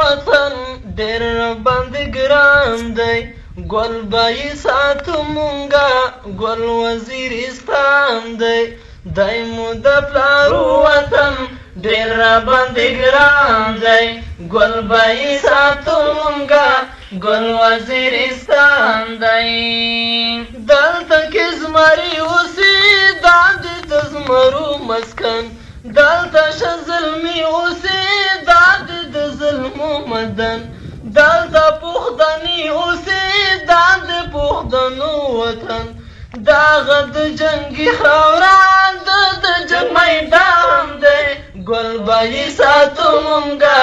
وطن ډېر باندې ګران دی ګل به یې ساتو مونږه ګل وزیرستان دی دی مو د پلار وطن ډېر باندې ګران دی ګل به یې ساتو مونږه ګل وزیرستان دی دلته کې زمري اوسي دا د زمرو مسکن دلته شه زلمي اوسي دا د ظلمو مدن دلته پوښتنې اوسي دا د پوښتنو وطن داغه د جنګي خاوران د جنګ میدان دی ګل به یې ساتو مونږه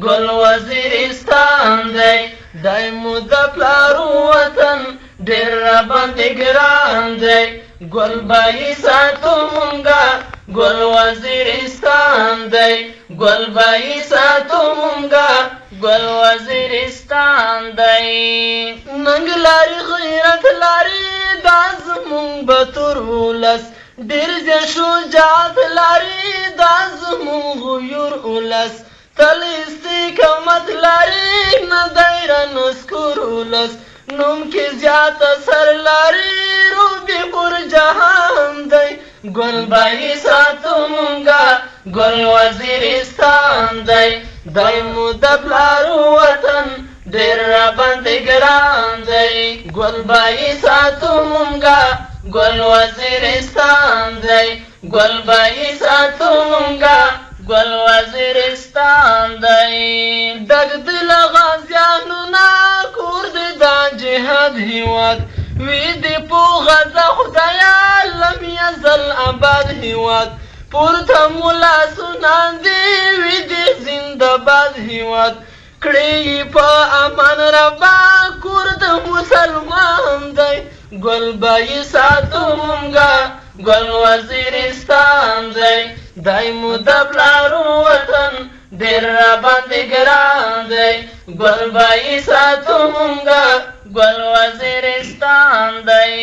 ګل وزیرستان دی دی مو د پلار وطن ډېر راباندې ګران دی ګل به یې ساتو مونږه ګل وزیرستان دی ګل به یې ساتو مونږه ګل وزیرستان دی ننګ لري غیرت لري دا زمونږ به تور ولس ډېر زیات شجاعت لري دا زمونږ غیور ولس تل استقامت لري نه دی رانسکور ولس نوم کې زیات اثر لري روبي پر جهان دی ګل به یې ساتو مونږه ګل وزیرستان دی دی مو د پلار وطن ډېر راباندې ګران دی ګل به یې ساتو مونږه ګل وزیرستان دی ګل به یې ساتو مونږه ګل وزیرستان دی ډک دل غازیانو نه کور دی دا جهاد هیواد وی دی په غزه خدایه لم یزل آباد هیواد پورته مو لاسونه دی وی دی زنده‌باد هیواد کړی په امان ربا کور د مسلمان دی ګل به یې ساتو مونږه ګل وزیرستان دی دی مو د پلار وطن ډېر راباندې ګران دی ګل به یې ساتو مونږه ګل وزیرستان دی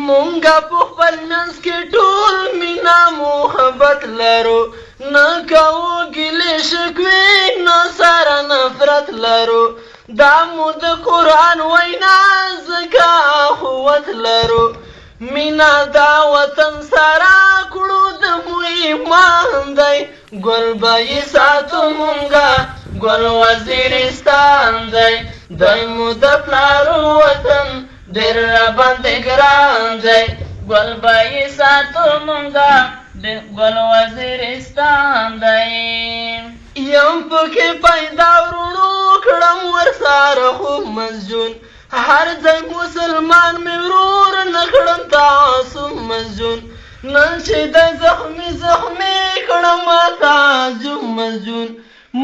مونږه په خپل منځ کې ټول مینه محبت لرو نه کوو ګیلې شکوې نه سره نفرت لرو دا مو د قرآن وینا ځکه اخوت لرو مینا دا وطن سره کړو د مو ایمان دی ګل به یې ساتو مونږه ګل وزیرستان دی دی مو د پلار وطن ډېر راباندې ګران دی ګل به یې ساتو مونږه ګل وزیرستان دی یم پکې پیدا ورونو کړم ورسره خو مسجون هر ځای مسلمان مې ورور نه کړم تعصب مسجون نن چې د زخمي کړم تعجب مسجون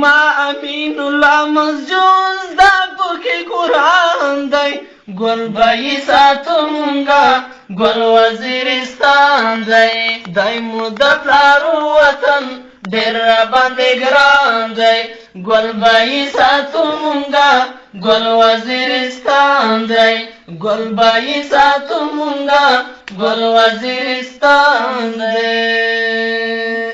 ما امین الله مسجون زده پکې قرآن دی ګل به یې ساتو مونږه ګل وزیرستان دی دی مو د پلار وطن ډېر راباندې ګران دی ګل به یې ساتو مونږه ګل وزیرستان دی ګل به یې ساتو مونږه ګل وزیرستان دی